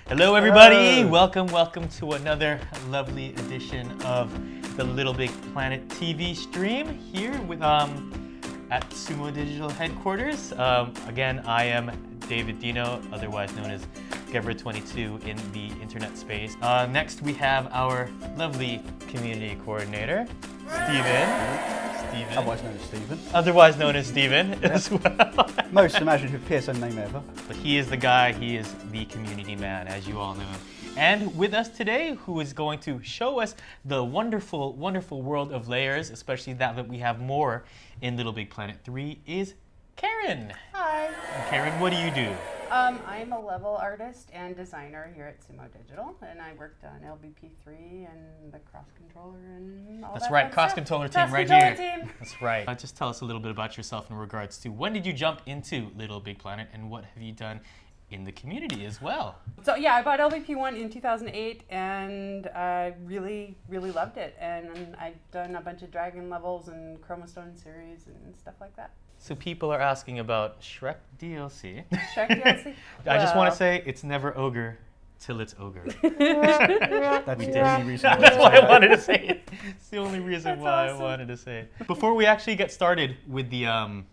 Hello, everybody. Hello. Welcome to another lovely edition of the Little Big Planet TV stream here with at Sumo Digital headquarters. Again, I am David Dino, otherwise known as Gebra22 in the internet space. Next, we have our lovely community coordinator, Steven. Otherwise known as Steven as well. Most imaginative PSN name ever. But he is the guy, he is the community man, as you all know. And with us today, who is going to show us the wonderful, wonderful world of layers, especially now that we have more in Little Big Planet 3, is Caryn. Hi. And Caryn, what do you do? I'm a level artist and designer here at Sumo Digital, and I worked on LBP3 and the cross controller and all that. That's right, cross stuff. controller team right here. That's right. Just tell us a little bit about yourself in regards to when did you jump into Little Big Planet and what have you done in the community as well? So yeah, I bought LBP1 in 2008 and I really, really loved it. And I've done a bunch of Dragon levels and Chromastone series and stuff like that. So people are asking about Shrek DLC. Shrek DLC? I just want to say it's never ogre till it's ogre. That's the only reason. That's why I wanted to say it. It's the only reason That's why awesome. I wanted to say it. Before we actually get started with the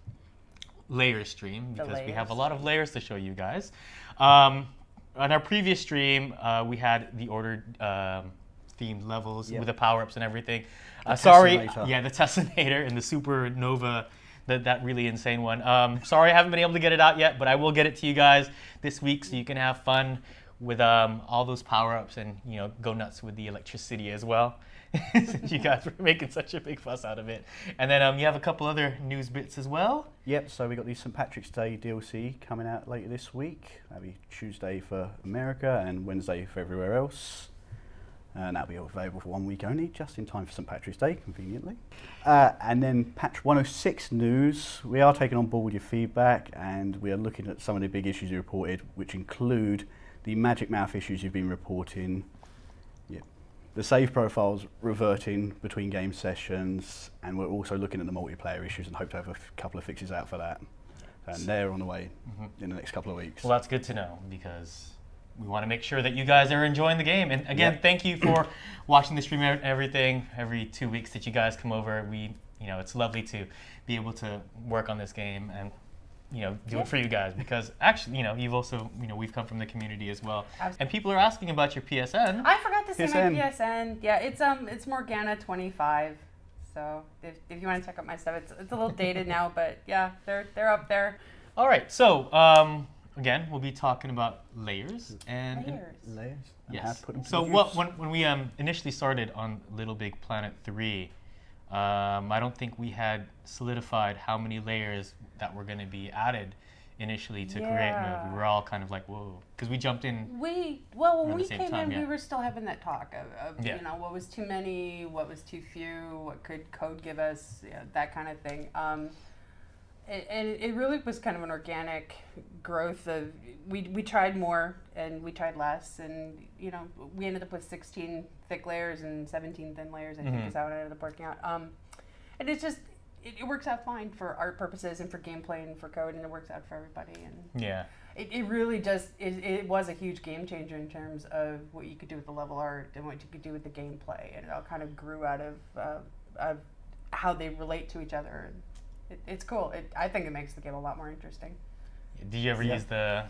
layer stream, because we have a lot of layers to show you guys. On our previous stream, we had the ordered themed levels with the power-ups and everything. The Tessinator and the Supernova. That really insane one. Sorry I haven't been able to get it out yet, but I will get it to you guys this week so you can have fun with all those power-ups and go nuts with the electricity as well. Since you guys were making such a big fuss out of it. And then you have a couple other news bits as well. Yep, so we got the St. Patrick's Day DLC coming out later this week. That'll be Tuesday for America and Wednesday for everywhere else. And that'll be available for 1 week only, just in time for St. Patrick's Day, conveniently. And then patch 106 news. We are taking on board your feedback, and we are looking at some of the big issues you reported, which include the Magic Mouth issues you've been reporting, the save profiles reverting between game sessions, and we're also looking at the multiplayer issues and hope to have a couple of fixes out for that. And they're on the way in the next couple of weeks. Well, that's good to know, because we want to make sure that you guys are enjoying the game. And again, thank you for watching the stream and everything. Every 2 weeks that you guys come over, it's lovely to be able to work on this game and do it for you guys, because actually, you've also, we've come from the community as well. Absolutely. And people are asking about your PSN. I forgot to say my PSN. Yeah, it's Morgana25. So if you want to check out my stuff, it's a little dated now, but yeah, they're up there. All right, so again, we'll be talking about layers and layers. Yes. So when we initially started on Little Big Planet 3, I don't think we had solidified how many layers that were going to be added initially to create mode. We were all kind of like, whoa, because we jumped in. When we came in, we were still having that talk of what was too many, what was too few, what could code give us, that kind of thing. And it really was kind of an organic growth of, we tried more and we tried less, and we ended up with 16 thick layers and 17 thin layers, I think is how it ended up working out. And it's just, it works out fine for art purposes and for gameplay and for code, and it works out for everybody. And it really just, it was a huge game changer in terms of what you could do with the level art and what you could do with the gameplay, and it all kind of grew out of how they relate to each other. It's cool. I think it makes the game a lot more interesting. Did you ever use the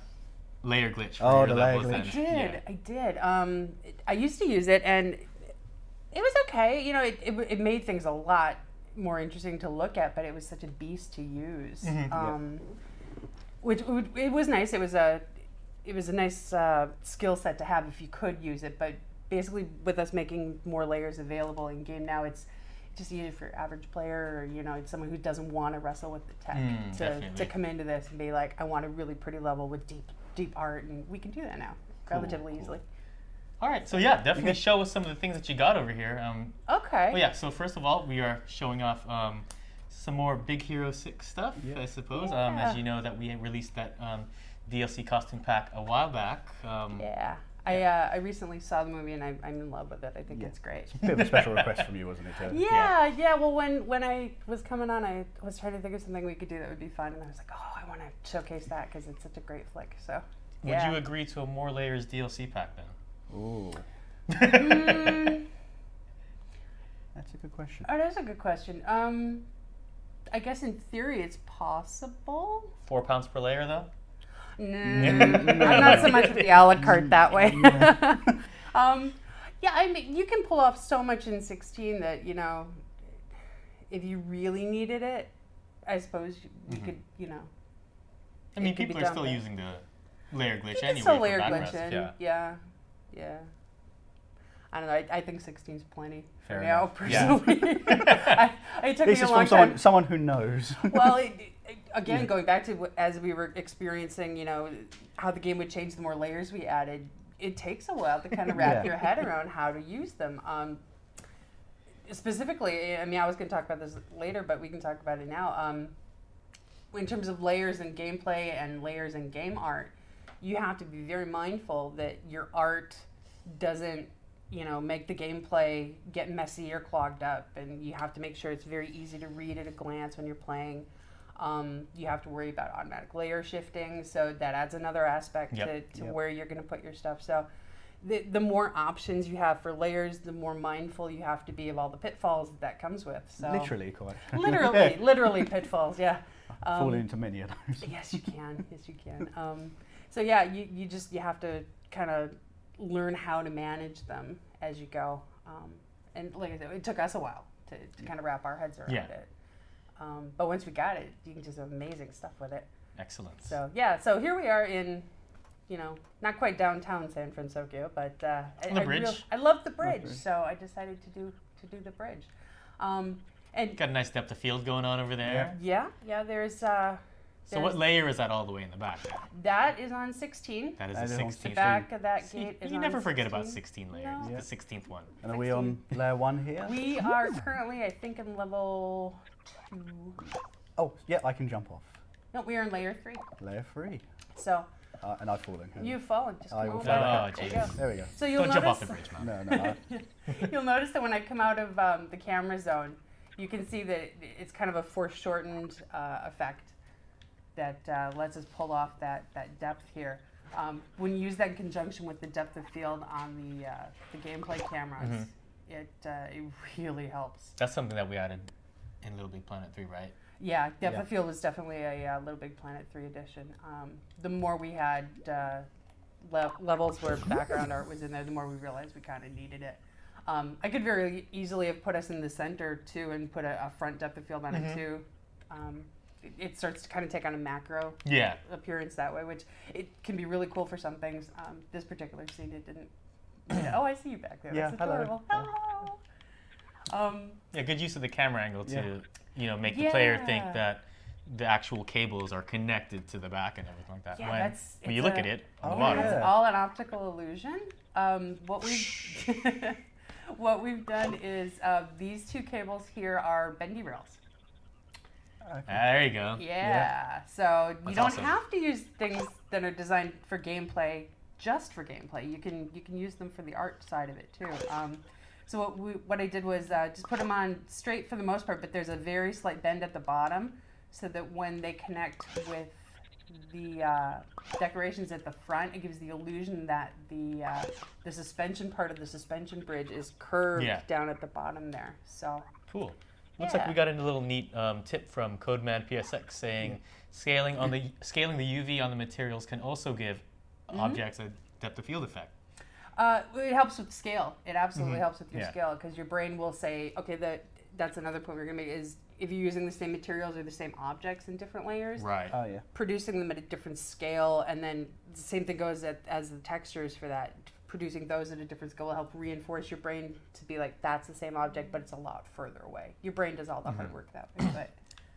layer glitch? For the layer glitch. I did. I used to use it, and it was okay. It made things a lot more interesting to look at, but it was such a beast to use. Which it was nice. It was a nice skill set to have if you could use it. But basically, with us making more layers available in game now, it's just easier for your average player, or it's someone who doesn't want to wrestle with the tech to come into this and be like, I want a really pretty level with deep art, and we can do that now relatively easily. All right, so definitely show us some of the things that you got over here. Okay. Well, so first of all, we are showing off some more Big Hero 6 stuff, I suppose. As you know, that we released that DLC costume pack a while back. I recently saw the movie and I'm in love with it. I think it's great. It's a bit of a special request from you, wasn't it? Yeah. Well, when I was coming on, I was trying to think of something we could do that would be fun, and I was like, oh, I want to showcase that because it's such a great flick. So Would you agree to a more layers DLC pack then? Ooh. That's a good question. Oh, that's a good question. I guess in theory it's possible. £4 per layer though? No, I'm not so much with the a la carte that way. Yeah, I mean, you can pull off so much in 16 that, you know, if you really needed it, I suppose you could, you know. I mean, people are still using the layer glitch anyway. Still layer for glitch backgrounds. in. Yeah. I don't know. I think 16's plenty for Fair now, enough. personally. It took This me a is long from time. someone who knows. Well, again, going back to as we were experiencing, you know, how the game would change the more layers we added, it takes a while to kind of wrap your head around how to use them. Specifically, I mean, I was going to talk about this later, but we can talk about it now. In terms of layers in gameplay and layers in game art, you have to be very mindful that your art doesn't, you know, make the gameplay get messy or clogged up, and you have to make sure it's very easy to read at a glance when you're playing. You have to worry about automatic layer shifting, so that adds another aspect to where you're going to put your stuff. So the more options you have for layers, the more mindful you have to be of all the pitfalls that comes with. So Literally, quite. literally pitfalls, yeah. Falling into many of those. Yes, you can. So yeah, you have to kind of learn how to manage them as you go. And like I said, it took us a while to kind of wrap our heads around it. But once we got it, you can just have amazing stuff with it. Excellent. So yeah, so here we are in, you know, not quite downtown San Francisco, but I love the bridge, so I decided to do the bridge. And got a nice depth of field going on over there. Yeah. There's. So what layer is that all the way in the back? That is on 16. That is the 16th. The back of that gate is on 16. You never forget about 16 layers. No. The 16th one. And are we on layer 1 here? We are currently, I think, in level 2. Oh, yeah, I can jump off. No, we are in layer 3. Layer 3. So. And I've fallen. You've fallen. Just come over. Oh, jeez. There we go. So you'll Don't jump off the bridge, man. No. You'll notice that when I come out of the camera zone, you can see that it's kind of a foreshortened effect that lets us pull off that depth here. When you use that in conjunction with the depth of field on the gameplay cameras, it really helps. That's something that we added in LittleBigPlanet 3, right? Yeah, depth of field was definitely a LittleBigPlanet 3 edition. The more we had levels where background art was in there, the more we realized we kind of needed it. I could very easily have put us in the center too and put a front depth of field on it too. It starts to kind of take on a macro appearance that way, which it can be really cool for some things. This particular scene, it didn't. Oh, I see you back there. That's adorable. Hello. Good use of the camera angle to make the player think that the actual cables are connected to the back and everything like that. Yeah, when you look at it on the bottom. It's all an optical illusion. What we've done is these two cables here are bendy rails. Okay. There you go. Yeah. So you don't awesome. have to use things that are designed for gameplay just for gameplay. You can use them for the art side of it too. So what I did was just put them on straight for the most part, but there's a very slight bend at the bottom, so that when they connect with the decorations at the front, it gives the illusion that the suspension part of the suspension bridge is curved down at the bottom there. So cool. Looks like we got a little neat tip from Codeman PSX saying scaling the UV on the materials can also give objects a depth of field effect. It helps with scale. It absolutely helps with your scale, because your brain will say, okay, that's another point we're going to make is if you're using the same materials or the same objects in different layers, producing them at a different scale, and then the same thing goes as the textures for that. Producing those at a different scale will help reinforce your brain to be like, that's the same object, but it's a lot further away. Your brain does all the hard work that way. But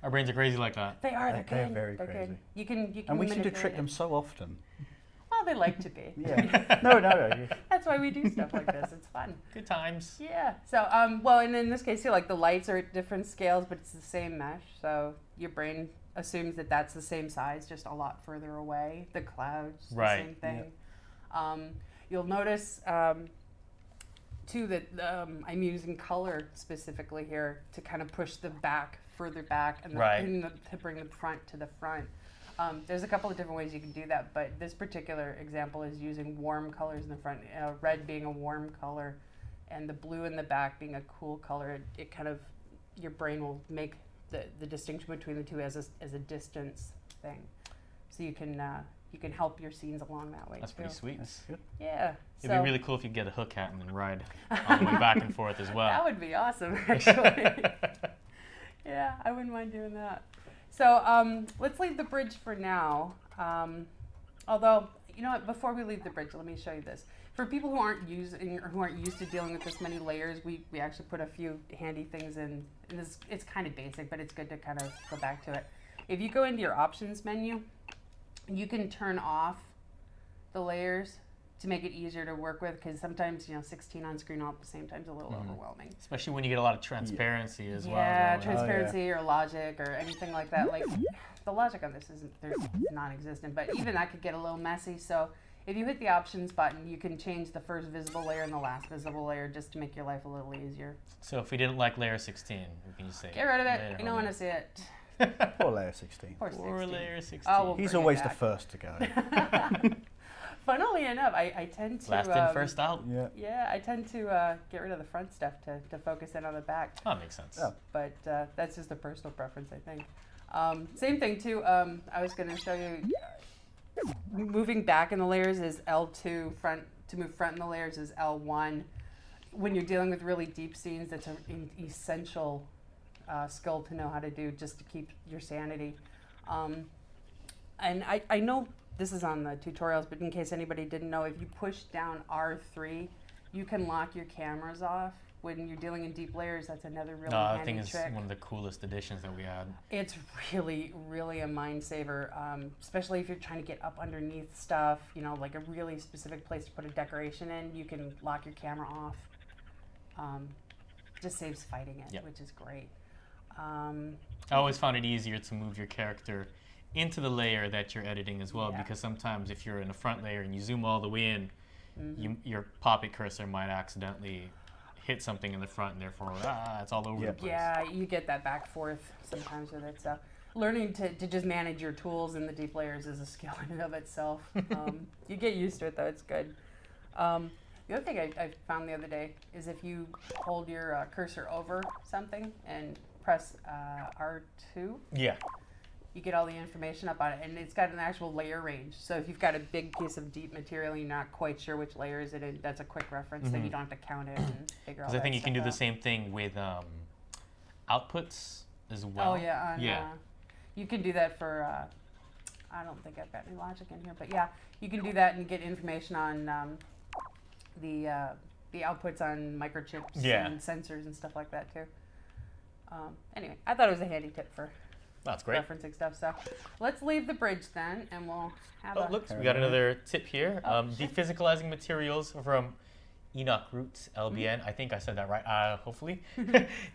our brains are crazy like that. They are. They're very crazy. Good. You can and we seem to trick them so often. Well, they like to be. No. That's why we do stuff like this. It's fun. Good times. Yeah. So, and in this case here, like the lights are at different scales, but it's the same mesh. So your brain assumes that that's the same size, just a lot further away. The clouds, the same thing. Yep. You'll notice, too, that I'm using color specifically here to kind of push the back further back and to bring the front to the front. There's a couple of different ways you can do that, but this particular example is using warm colors in the front, red being a warm color, and the blue in the back being a cool color. It kind of, your brain will make the distinction between the two as a distance thing, so you can help your scenes along that way. That's too. pretty sweet. That's good. Yeah. It'd be really cool if you get a hook hat and then ride on the way back and forth as well. That would be awesome, actually. Yeah, I wouldn't mind doing that. So let's leave the bridge for now. Although, you know what, before we leave the bridge, let me show you this. For people who aren't used to dealing with this many layers, we actually put a few handy things in. And it's kind of basic, but it's good to kind of go back to it. If you go into your options menu, you can turn off the layers to make it easier to work with, because sometimes 16 on screen all at the same time is a little overwhelming. Especially when you get a lot of transparency as well. Yeah, transparency or logic or anything like that. Like the logic on this there's non-existent, but even that could get a little messy. So if you hit the options button, you can change the first visible layer and the last visible layer just to make your life a little easier. So if we didn't like layer 16, we can just say get rid of it. You don't want to see it. Poor layer 16. Poor layer 16. Oh, we'll He's always the first to go. Funnily enough, I tend to... Last in, first out. Yeah. Yeah, I tend to get rid of the front stuff to focus in on the back. Oh, that makes sense. Yeah. But that's just a personal preference, I think. Same thing, too. I was going to show you... moving back in the layers is L2. To move front in the layers is L1. When you're dealing with really deep scenes, that's an essential skill to know how to do just to keep your sanity. And I know this is on the tutorials, but in case anybody didn't know, if you push down R3, you can lock your cameras off. When you're dealing in deep layers, that's another really handy trick. I think it's one of the coolest additions that we had. It's really, really a mind saver, especially if you're trying to get up underneath stuff, like a really specific place to put a decoration in. You can lock your camera off. Just saves fighting it, which is great. I always found it easier to move your character into the layer that you're editing as well, because sometimes if you're in the front layer and you zoom all the way in, your pop-it cursor might accidentally hit something in the front, and therefore it's all over the place. Yeah, you get that back forth sometimes with it. So learning to just manage your tools in the deep layers is a skill in and of itself. You get used to it, though. It's good. The other thing I found the other day is if you hold your cursor over something and press R2, you get all the information up on it, and it's got an actual layer range. So if you've got a big piece of deep material and you're not quite sure which layer is it in, that's a quick reference that you don't have to count it and figure out. Because I think you can do the same thing with outputs as well. Oh yeah, you can do that for. I don't think I've got any logic in here, but yeah, you can do that and get information on the outputs on microchips and sensors and stuff like that too. Anyway, I thought it was a handy tip for. That's great. Referencing stuff. So let's leave the bridge then, and we'll have look, we got another tip here. Dephysicalizing materials from Enoch Roots, LBN. I think I said that right, hopefully.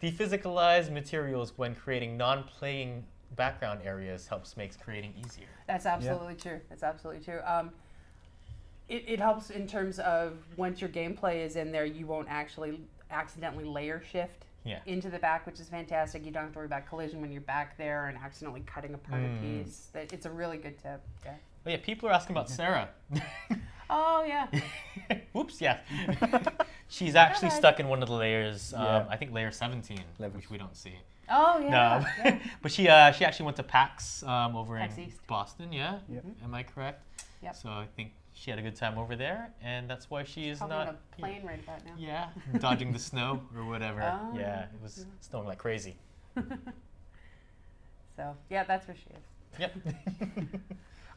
Dephysicalize materials when creating non-playing background areas helps makes creating easier. That's absolutely true. That's absolutely true. It helps in terms of once your gameplay is in there, you won't actually accidentally layer shift into the back, which is fantastic. You don't have to worry about collision when you're back there and accidentally cutting apart a piece. It's a really good tip. Yeah. Oh, yeah, people are asking about Sarah. Oh, yeah. Whoops, yeah. She's actually stuck in one of the layers, I think layer 17, which we don't see. Oh, yeah. No. But she actually went to PAX over in East. Boston, yeah? Yep. Am I correct? Yep. So I think she had a good time over there, and that's why she is probably not on a plane right about now. Yeah, dodging the snow or whatever. Yeah, it was snowing like crazy. So, yeah, that's where she is. Yep.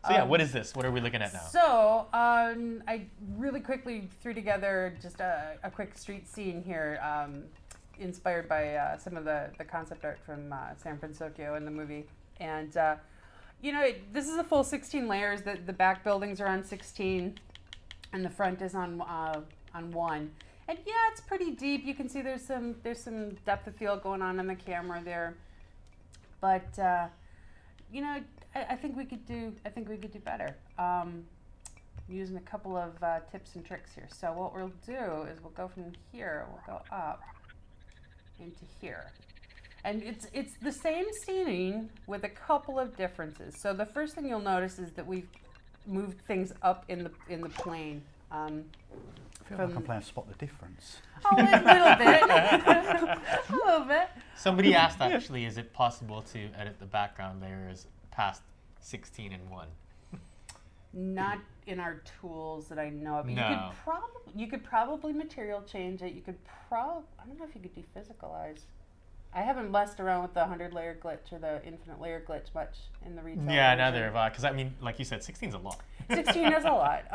So, yeah, what is this? What are we looking at now? So, I really quickly threw together just a quick street scene here, inspired by some of the concept art from San Francisco in the movie. And this is a full 16 layers. The back buildings are on 16, and the front is on 1. And yeah, it's pretty deep. You can see there's some depth of field going on in the camera there. But I think we could do better. Using a couple of tips and tricks here. So what we'll do is we'll go from here. We'll go up into here. And it's the same scene with a couple of differences. So the first thing you'll notice is that we've moved things up in the plane. I feel like I'm playing Spot the Difference. Oh, a little bit. A little bit. Somebody asked, actually, is it possible to edit the background layers past 16 and 1? Not in our tools that I know of. No. You could probably material change it. You could I don't know if you could dephysicalize. I haven't messed around with the 100-layer glitch or the infinite layer glitch much in the retail. Yeah, neither have I. Because I mean, like you said, 16's a lot. 16 is a lot.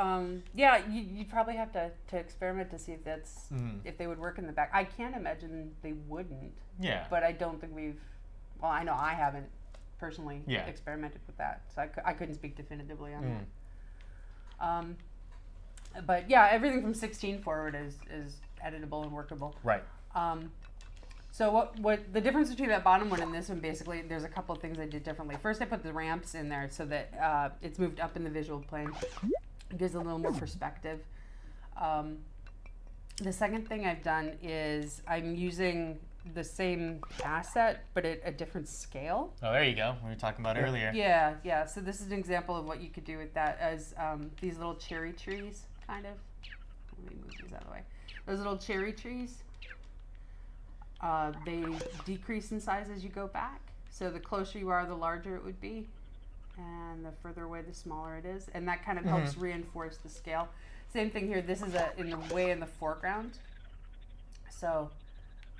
Yeah, you probably have to experiment to see if that's if they would work in the back. I can't imagine they wouldn't. Yeah. But I don't think well, I know I haven't personally experimented with that, so I couldn't speak definitively on that. But yeah, everything from 16 forward is editable and workable. Right. So what the difference between that bottom one and this one, basically, there's a couple of things I did differently. First, I put the ramps in there so that it's moved up in the visual plane. It gives a little more perspective. The second thing I've done is I'm using the same asset, but at a different scale. Oh, there you go. We were talking about earlier. Yeah. So this is an example of what you could do with that as these little cherry trees, kind of. Let me move these out of the way. Those little cherry trees. They decrease in size as you go back. So the closer you are, the larger it would be. And the further away, the smaller it is. And that kind of helps reinforce the scale. Same thing here. This is in the foreground. So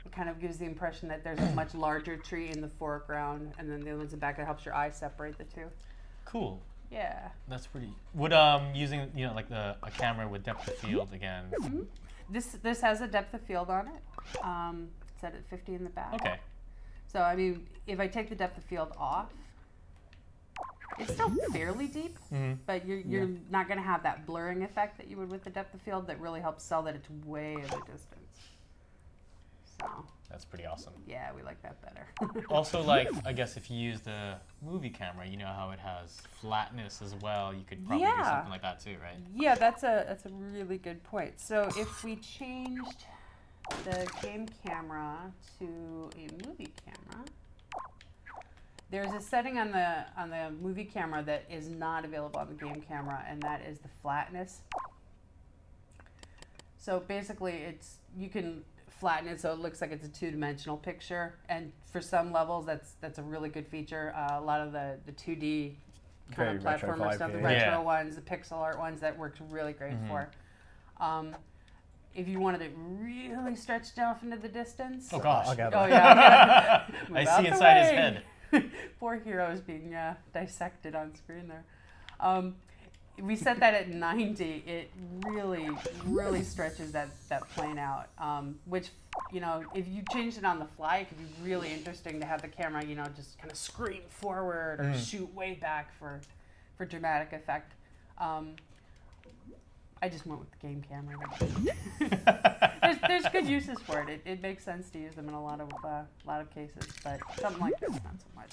it kind of gives the impression that there's a much larger tree in the foreground. And then the other one's in the back that helps your eye separate the two. Cool. Yeah. That's pretty. Would using like a camera with depth of field again. Mm-hmm. This has a depth of field on it. Set at 50 in the back. Okay. So I mean, if I take the depth of field off, it's still fairly deep, but you're not going to have that blurring effect that you would with the depth of field that really helps sell that it's way of a distance. So that's pretty awesome. Yeah, we like that better. Also, like, I guess if you use the movie camera, you know how it has flatness as well. You could probably do something like that too, right? Yeah, that's a really good point. So if we changed the game camera to a movie camera, there's a setting on the movie camera that is not available on the game camera, and that is the flatness. So basically, you can flatten it so it looks like it's a two-dimensional picture, and for some levels, that's a really good feature. A lot of the 2D kind of platformer stuff, the retro ones, the pixel art ones, that works really great for. If you wanted it really stretched off into the distance. Oh gosh. Yeah. I see inside his head. Poor heroes being dissected on screen there. We set that at 90. It really stretches that plane out. Which, if you changed it on the fly, it could be really interesting to have the camera, just kind of scream forward or shoot way back for dramatic effect. I just went with the game camera. There's good uses for it. It makes sense to use them in a lot of cases, but something like this, not so much.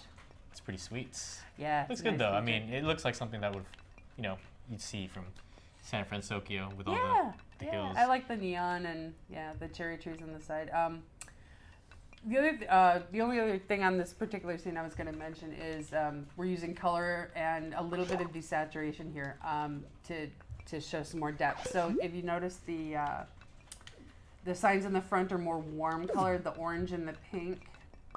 It's pretty sweet. Yeah. Looks good though. I mean, it looks like something that would, you'd see from San Francisco with all the hills. I like the neon and the cherry trees on the side. The only other thing on this particular scene I was going to mention is we're using color and a little bit of desaturation here to show some more depth. So if you notice the signs in the front are more warm colored, the orange and the pink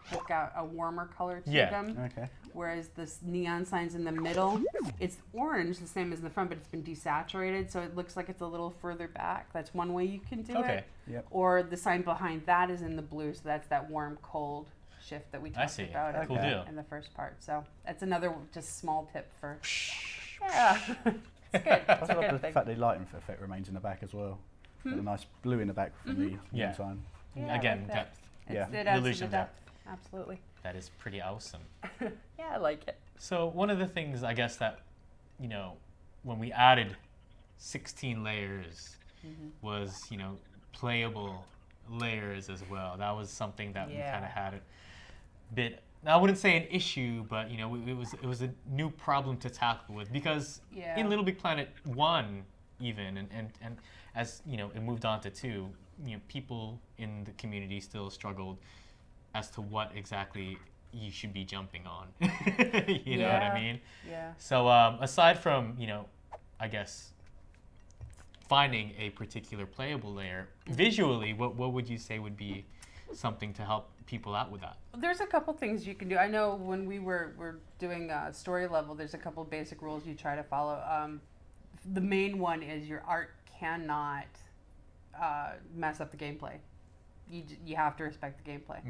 have got a warmer color to them. Okay. Whereas the neon signs in the middle, it's orange, the same as in the front, but it's been desaturated, so it looks like it's a little further back. That's one way you can do it. Yep. Or the sign behind that is in the blue, so that's that warm-cold shift that we talked about in the first part. So that's another just small tip for... Yeah. It's good. I love the fact the lighting effect remains in the back as well. A nice blue in the back from the sign. Again, like depth. It adds to the depth. Absolutely. That is pretty awesome. Yeah, I like it. So one of the things, I guess, that, when we added 16 layers was, playable layers as well. That was something that we kind of had a bit, I wouldn't say an issue, but, it was a new problem to tackle with, because in LittleBigPlanet 1 even, and as, it moved on to 2, people in the community still struggled as to what exactly you should be jumping on. You know what I mean? Yeah. So aside from, I guess, finding a particular playable layer, visually, what would you say would be something to help people out with that? There's a couple things you can do. I know when we're doing story level, there's a couple basic rules you try to follow. The main one is your art cannot mess up the gameplay. You have to respect the gameplay.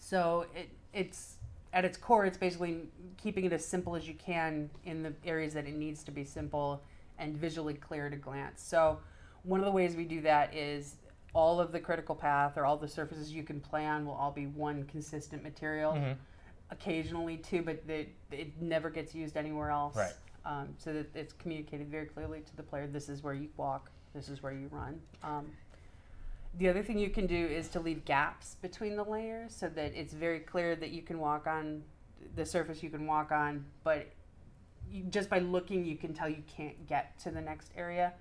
So it's at its core, it's basically keeping it as simple as you can in the areas that it needs to be simple and visually clear at a glance. So one of the ways we do that is all of the critical path or all the surfaces you can play on will all be one consistent material. Occasionally two, but it never gets used anywhere else. Right. So that it's communicated very clearly to the player. This is where you walk. This is where you run. The other thing you can do is to leave gaps between the layers so that it's very clear that you can walk on the surface you can walk on, but just by looking you can tell you can't get to the next area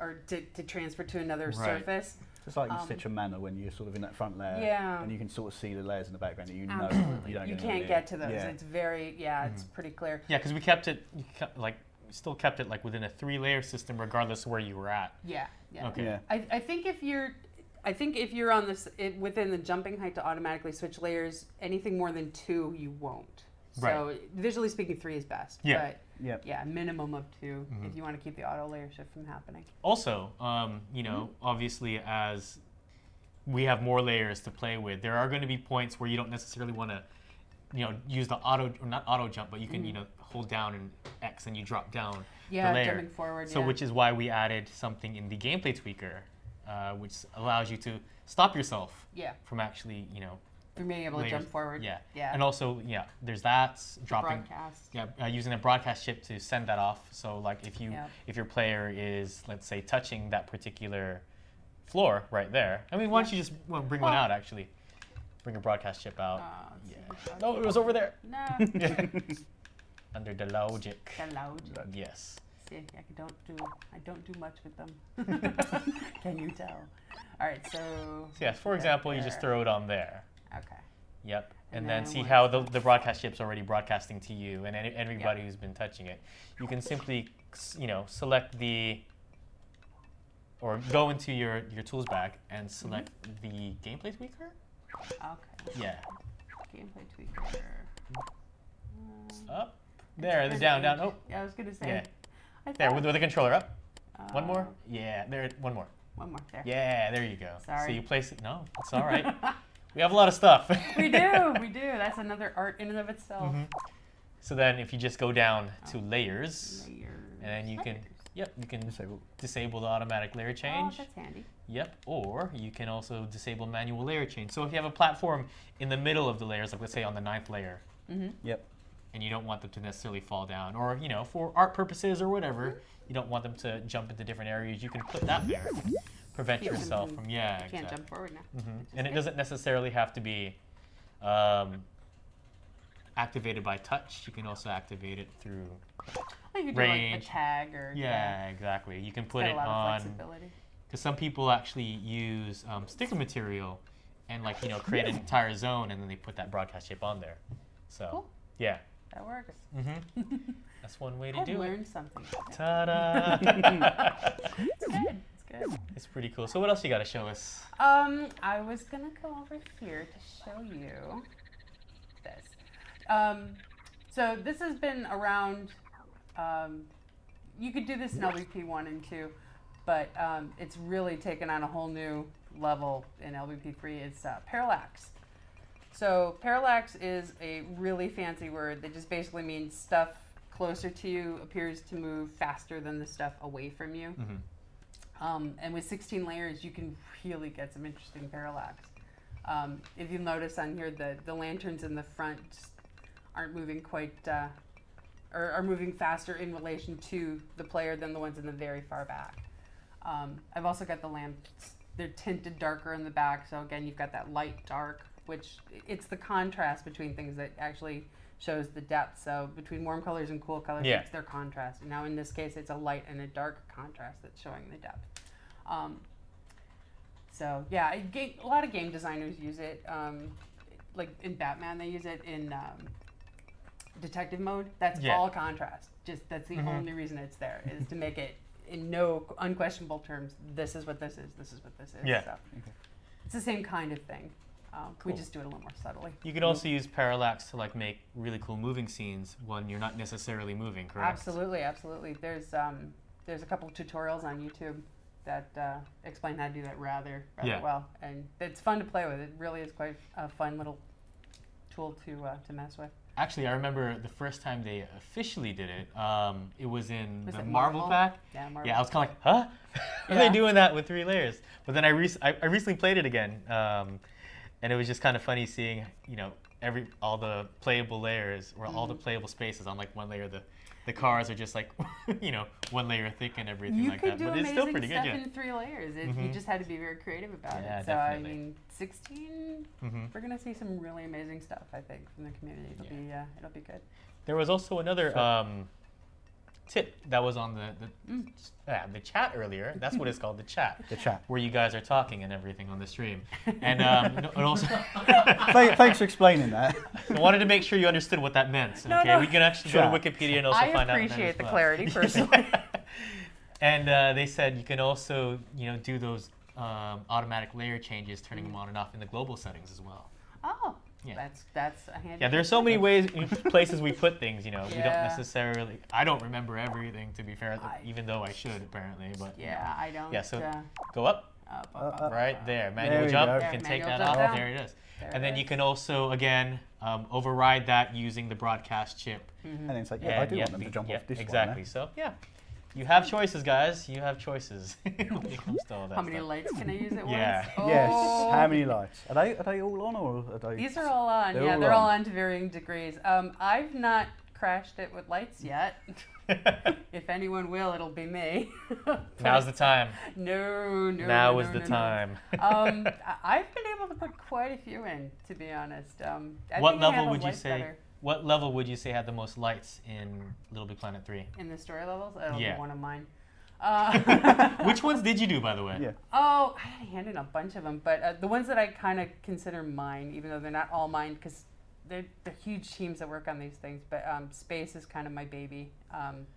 or to transfer to another surface. It's like you stitch a manor when you're sort of in that front layer, and you can sort of see the layers in the background, and you know you can't get to those. It's very it's pretty clear. Yeah, because we still kept it like within a 3-layer system, regardless of where you were at. Yeah. Okay. Yeah. I think if you're on this within the jumping height to automatically switch layers, anything more than 2 you won't. So visually speaking, 3 is best. Yeah. But minimum of 2 if you want to keep the auto layer shift from happening. Also, obviously as we have more layers to play with, there are going to be points where you don't necessarily want to, use the not auto jump, but you can, hold down and X and you drop down the layer. Jumping forward. So which is why we added something in the gameplay tweaker, which allows you to stop yourself from actually, from being able to jump forward. Yeah. And also, there's that dropping. Broadcast. Using a broadcast chip to send that off. So like if your player is, let's say, touching that particular floor right there. I mean, why don't you just bring one out actually? Bring a broadcast chip out. No, it was over there. No. Under the logic. The logic. Yes. See, I don't do much with them. Can you tell? All right, so. Yes, for example, you just throw it on there. Okay. Yep. And then see how the broadcast chip's already broadcasting to you and everybody who's been touching it. You can simply, select or go into your tools bag and select the gameplay tweaker. Okay. Yeah. Gameplay tweaker. Up. There, down. Oh. Yeah, I was gonna say. Yeah. There, with the controller up. One more. Yeah, there. One more. One more. There. Yeah, there you go. Sorry. So you place it. No, it's all right. We have a lot of stuff. We do. That's another art in and of itself. So then if you just go down to layers, and then you can, you can disable the automatic layer change. Oh, that's handy. Yep, or you can also disable manual layer change. So if you have a platform in the middle of the layers, like let's say on the 9th layer, and you don't want them to necessarily fall down, or for art purposes or whatever, you don't want them to jump into different areas, you can put that there. Prevent yourself from can't jump forward now. And it doesn't necessarily have to be activated by touch. You can also activate it through you could range. Do like a tag or exactly. You can put it a lot on of flexibility. Because some people actually use sticker material and create an entire zone and then they put that broadcast chip on there. So cool. Yeah. That works. That's one way to do it. I learned something. Ta-da! It's good. Good. It's pretty cool. So what else you got to show us? I was gonna go over here to show you this. So this has been around. You could do this in LBP1 and 2, but it's really taken on a whole new level in LBP3. It's Parallax. So Parallax is a really fancy word that just basically means stuff closer to you appears to move faster than the stuff away from you. And with 16 layers, you can really get some interesting parallax. If you'll notice on here, the lanterns in the front aren't moving quite, or are moving faster in relation to the player than the ones in the very far back. I've also got the lamps, they're tinted darker in the back, so again, you've got that light dark, which it's the contrast between things that actually shows the depth. So between warm colors and cool colors, it's their contrast. And now in this case, it's a light and a dark contrast that's showing the depth. So yeah, a lot of game designers use it. Like in Batman, they use it in detective mode. That's all contrast. Just that's the only reason it's there, is to make it in no unquestionable terms. This is what this is. This is what this is. Yeah. So it's the same kind of thing. We just do it a little more subtly. You can also use Parallax to like make really cool moving scenes when you're not necessarily moving, correct? Absolutely, absolutely. There's a couple of tutorials on YouTube that explain how to do that rather well, and it's fun to play with. It really is quite a fun little tool to mess with. Actually, I remember the first time they officially did it. It was in the it Marvel pack. Yeah, Marvel. Yeah, I was kind of like, huh? How are they doing that with 3 layers? But then I recently played it again, and it was just kind of funny seeing, you know, all the playable layers or all the playable spaces on like one layer. The cars are just like, you know, 1 layer thick and everything like that. But it's still pretty good. You could do amazing stuff in 3 layers. You just had to be very creative about it. So definitely. I mean, 16, we're gonna see some really amazing stuff. I think from the community. It'll be good. There was also another tip that was on the chat earlier. That's what it's called, the chat. The chat. Where you guys are talking and everything on the stream. And, and also... Thanks for explaining that. I wanted to make sure you understood what that meant. Okay, we can actually go to Wikipedia and also find out. I appreciate the clarity, personally. And they said you can also, you know, do those automatic layer changes, turning them on and off in the global settings as well. Oh. Yeah. That's a handy. Yeah, there's so many places we put things, you know. We don't necessarily, I don't remember everything, to be fair, even though I should apparently, but I don't. Yeah, so go up, right there, manual jump, you can take that off, there it is. And then you can also, again, override that using the broadcast chip. And then it's like, I do want them to jump off this one. Exactly, so yeah. You have choices, guys. You have choices. When it comes to all that How many lights can I use at once? Yes. Oh. How many lights? Are they all on, or are they? These are all on. They're all on to varying degrees. I've not crashed it with lights yet. If anyone will, it'll be me. Now's the time. No. Now is the time. I've been able to put quite a few in, to be honest. What level would you say? What level would you say had the most lights in LittleBigPlanet 3? In the story levels? It'll be one of mine. Which ones did you do, by the way? Yeah. Oh, I had a hand in a bunch of them, but the ones that I kind of consider mine, even though they're not all mine, because they're huge teams that work on these things, but Space is kind of my baby.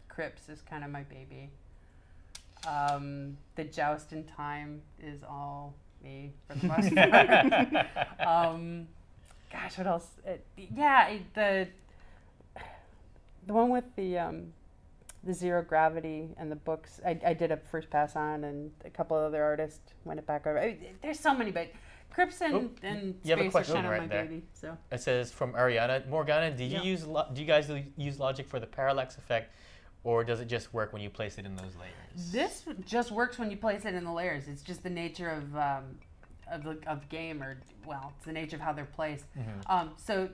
Crypts is kind of my baby. The Joust in Time is all me, for the most part. Gosh, what else? The one with the zero gravity and the books. I did a first pass on, and a couple of other artists went it back over. I mean, there's so many, but Crypts and Space are kind of my baby. So it says from Ariana, Morgana, do you guys use Logic for the parallax effect, or does it just work when you place it in those layers? This just works when you place it in the layers. It's just the nature of game, or it's the nature of how they're placed. So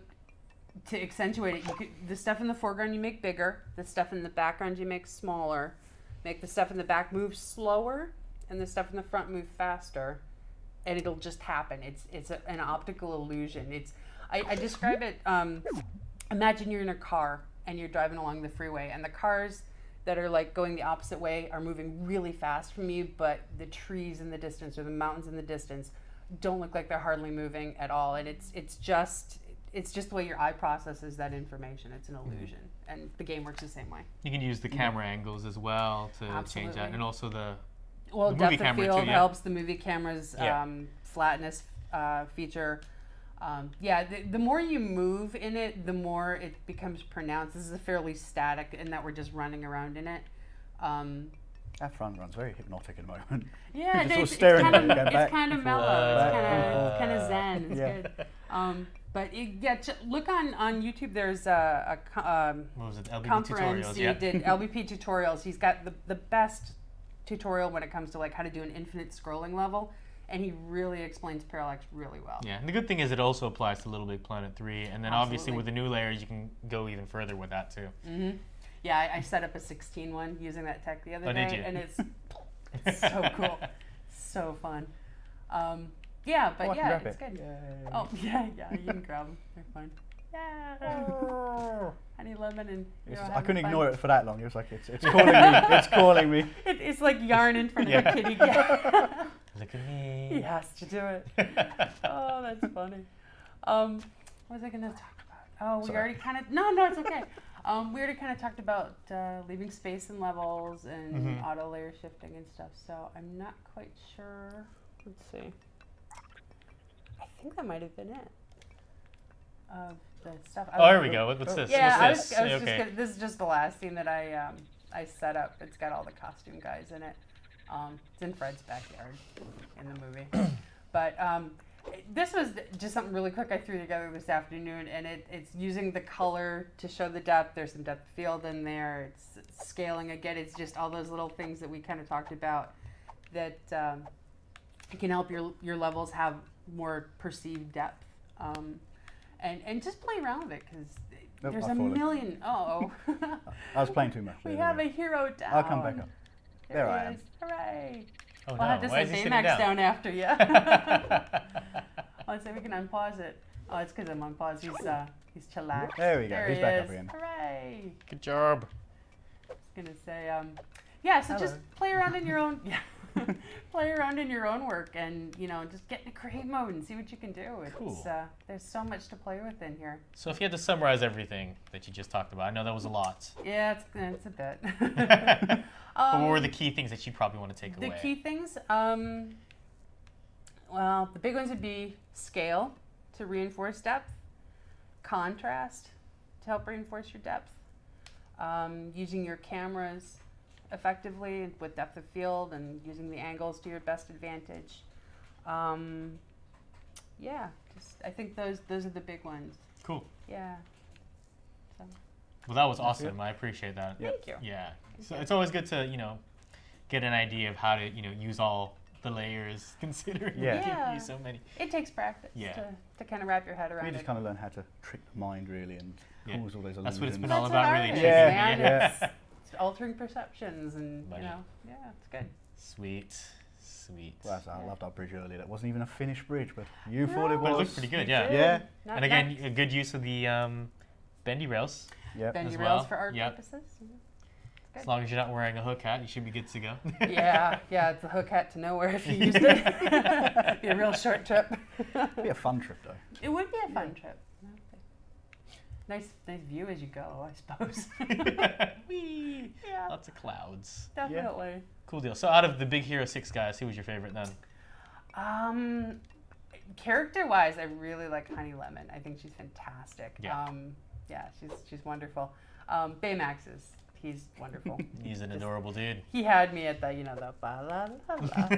to accentuate it, the stuff in the foreground you make bigger, the stuff in the background you make smaller, make the stuff in the back move slower, and the stuff in the front move faster, and it'll just happen. It's an optical illusion. I describe it. Imagine you're in a car and you're driving along the freeway, and the cars that are like going the opposite way are moving really fast from you, but the trees in the distance or the mountains in the distance don't look like they're hardly moving at all. And it's just the way your eye processes that information. It's an illusion, and the game works the same way. You can use the camera angles as well to change that, and also the movie depth of field helps. The movie camera's flatness feature. The more you move in it, the more it becomes pronounced. This is a fairly static in that we're just running around in it. That front run's very hypnotic at the moment. Yeah, it's kind of mellow. It's kind of zen. It's good. But look on YouTube. There's a what was it, LBP conference tutorials, he did, LBP tutorials. He's got the best tutorial when it comes to like how to do an infinite scrolling level. And he really explains Parallax really well. Yeah, and the good thing is it also applies to LittleBigPlanet 3, and then obviously with the new layers, you can go even further with that too. Mm-hmm. Yeah, I set up a 16 one using that tech the other day, did you? and it's so cool, so fun. It's good. Yay. Oh yeah, you can grab them. They're fun. Yeah. Honey lemon and I couldn't ignore it for that long. It was like it's calling me. It's calling me. It's like yarn in front of a kitty cat. Look at me. He has to do it. Oh, that's funny. What was I going to talk about? Oh, we already kind of... No, it's okay. We already kind of talked about leaving space in levels and auto layer shifting and stuff, so I'm not quite sure. Let's see. I think that might have been it. Of the stuff. Here we go. What's this? Yeah, What's this? I was just gonna, this is just the last scene that I set up. It's got all the costume guys in it. It's in Fred's backyard in the movie. But this was just something really quick I threw together this afternoon, and it's using the color to show the depth. There's some depth of field in there. It's scaling again. It's just all those little things that we kind of talked about that can help your levels have more perceived depth. And just play around with it, because there's a million. Oh. I was playing too much. We have a hero down. I'll come back up. There I am. Hooray. Oh, I'll have to Why send is he Baymax sitting down after you. Let's see if we can unpause it. Oh, it's because I'm on pause. He's chillaxed. There we go. He's back up is. again. Hooray. Good job. I was going to say, so just play around in your own... play around in your own work, and just get into create mode and see what you can do. Cool. There's so much to play with in here. So if you had to summarize everything that you just talked about, I know that was a lot. Yeah, it's a bit. What were the key things that you probably want to take away? The key things, well, the big ones would be scale to reinforce depth, contrast to help reinforce your depth, using your cameras effectively with depth of field and using the angles to your best advantage. I think those are the big ones. Cool. Yeah. So. Well, that was awesome. I appreciate that. Thank you. Yeah. So it's always good to get an idea of how to use all the layers, considering we give you so many. It takes practice to kind of wrap your head around it. You just kind of learn how to trick the mind, really, and cause all those illusions. That's what it's been all about, really. It's altering perceptions, and it's good. Sweet. Well, I loved our bridge earlier. That wasn't even a finished bridge, but you thought it was. But it looked pretty good, yeah. Yeah. And again, a good use of the bendy rails. Yep. Bendy rails for art purposes. As long as you're not wearing a hook hat, you should be good to go. Yeah, it's a hook hat to nowhere if you used it. Be a real short trip. It'd be a fun trip, though. It would be a fun trip. Nice view as you go, I suppose. Whee! Yeah. Lots of clouds. Definitely. Yeah. Cool deal. So out of the Big Hero 6 guys, who was your favorite then? Character-wise, I really like Honey Lemon. I think she's fantastic. Yeah. She's wonderful. Baymax he's wonderful. He's an adorable dude. He had me at the ba la la la.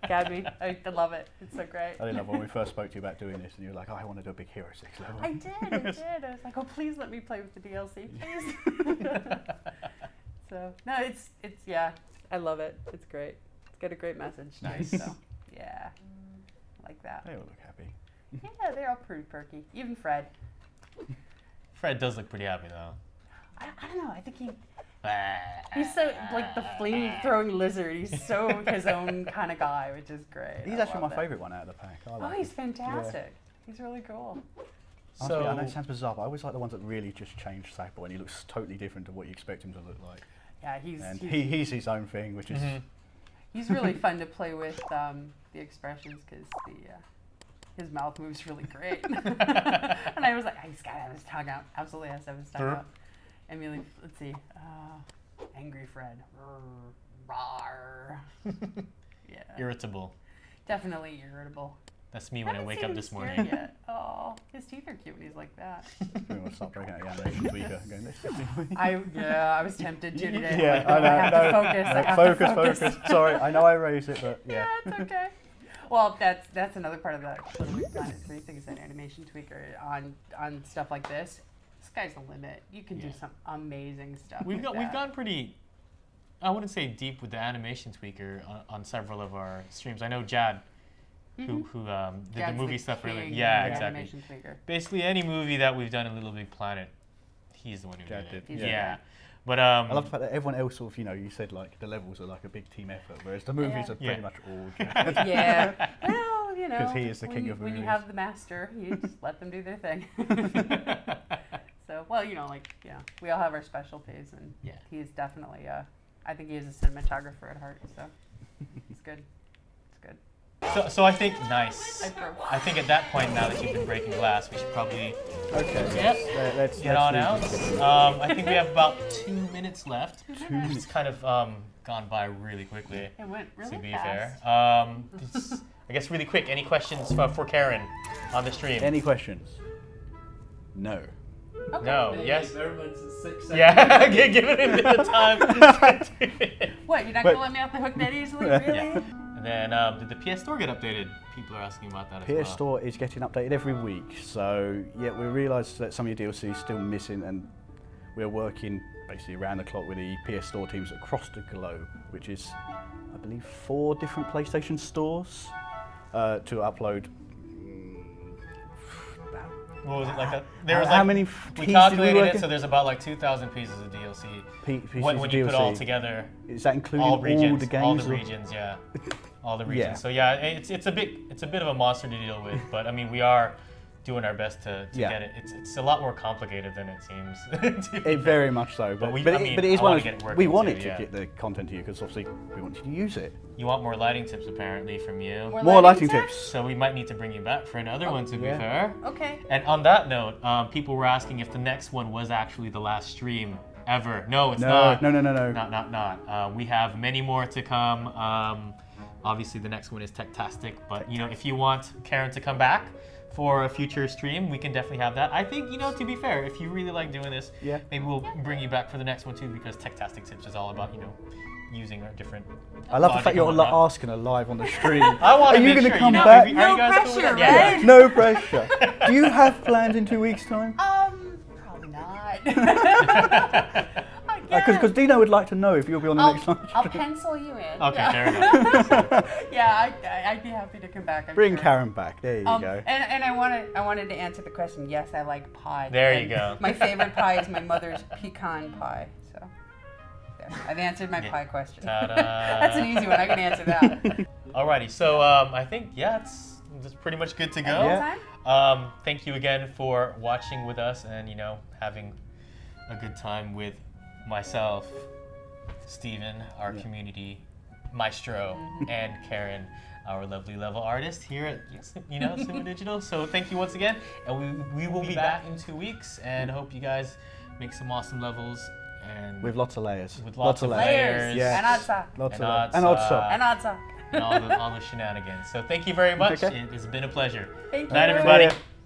Got me. I love it. It's so great. I love when we first spoke to you about doing this, and you were like, "Oh, I want to do a Big Hero 6 level." I did. I was like, "Oh, please let me play with the DLC, please." So no, it's I love it. It's great. It's got a great message. Nice. So yeah, I like that. They all look happy. Yeah, they're all pretty perky. Even Fred. Fred does look pretty happy though. I don't know. I think he's so like the flame throwing lizard. He's so his own kind of guy, which is great. He's actually my favourite one out of the pack. He's fantastic. Yeah. He's really cool. So I know it sounds bizarre, but I always like the ones that really just change Sackboy, and he looks totally different to what you expect him to look like. Yeah, he's his own thing, which is. He's really fun to play with the expressions, because his mouth moves really great. And I was like, he's got to have his tongue out. Absolutely has to have his tongue out. Emily, let's see. Angry Fred. Rawr. Yeah. Irritable. Definitely irritable. That's me when I wake up this morning. Yet. Oh, his teeth are cute when he's like that. We want to start breaking out the animation tweaker and going, let's just see. I was tempted to today. Yeah, I have to focus. Sorry, I know I raised it, but yeah. Yeah, it's okay. Well, that's another part of the LittleBigPlanet 3 thing, is that animation tweaker on stuff like this. Sky's the limit. You can do some amazing stuff. We've gone pretty, I wouldn't say deep with the animation tweaker on several of our streams. I know Jad, who did the movie stuff earlier. Yeah, exactly. Animation tweaker. Basically, any movie that we've done in LittleBigPlanet, he's the one who Jad did it. did. Yeah. But I love the fact that everyone else sort of, you said like the levels are like a big team effort, whereas the movies are pretty much all Jad. Yeah. Well, because he is the king of movies. When you have the master, you just let them do their thing. So, well, we all have our specialties, and he is definitely I think he is a cinematographer at heart, so it's good. It's good. So I think nice. I broke. I think at that point, now that you've been breaking glass, we should probably let's get on out. I think we have about 2 minutes left. 2 minutes. It's kind of gone by really quickly. It went really to be fast. fair. I guess really quick. Any questions for Caryn on the stream? Any questions? No. Okay. No. Yes. Everyone's 6 seconds. Yeah. Give it a bit of time. What, you're not going to let me off the hook that easily? Really? Yeah. And then, did the PS Store get updated? People are asking about that as well. PS Store is getting updated every week, so yeah, we realised that some of your DLC is still missing, and we're working basically around the clock with the PS Store teams across the globe, which is, I believe, 4 different PlayStation stores to upload. What was it like? There was how like, many we keys calculated did we work it, so there's about like 2,000 pieces of DLC. pieces when of you put it all DLC? together, Is that including all regions, the games? all the or- regions, yeah, all the regions. Yeah. So yeah, it's a bit of a monster to deal with, but I mean we are doing our best to Yeah. get it. It's a lot more complicated than it seems. to be It very much so, but, we- but, I it, mean, but it is I one wanna of get it we working wanted too, to yeah. get the content to you because obviously we want you to use it. You want more lighting tips apparently from you. More lighting tips. So we might need to bring you back for another one, to be yeah. fair. Okay. And on that note, people were asking if the next one was actually the last stream ever. No, it's not. No. Not. We have many more to come. Obviously, the next one is Techtastic. But you know, if you want Caryn to come back for a future stream, we can definitely have that. I think, you know, to be fair, if you really like doing this, Yeah. maybe we'll bring you back for the next one too, because Techtastic Tips is all about, you know, using our different. I love the logic fact you're and whatnot. asking her live on the stream. I want Are to you make going to sure, come you know, back? are you No guys cool with pressure, that? Yeah. right? No pressure. Do you have plans in 2 weeks' time? Probably not. Because Dino would like to know if you'll be on the next live I'll stream. pencil you in. Okay, yeah. fair enough. Yeah, I'd be happy to come back. I'm Bring sure. Caryn back. There you go. And I wanted to answer the question. Yes, I like pie. There And you go. My favorite pie is my mother's pecan pie. So there, I've answered my Yeah. pie question. Ta-da. That's an easy one. I can answer that. Alrighty, so I think it's pretty much good to go. Yeah. Thank you again for watching with us and, you know, having a good time with myself, Steven, our community maestro, and Caryn, our lovely level artist here at, you know, Sumo Digital. So thank you once again, and we will be back in 2 weeks, and hope you guys make some awesome levels and With lots of layers. with lots of layers. Yeah. And odd sock. Lots And of layers. odds, And odd sock. And odd sock. and all the shenanigans. So thank you very much. Okay. It has been a pleasure. Thank Night, you. everybody. See ya.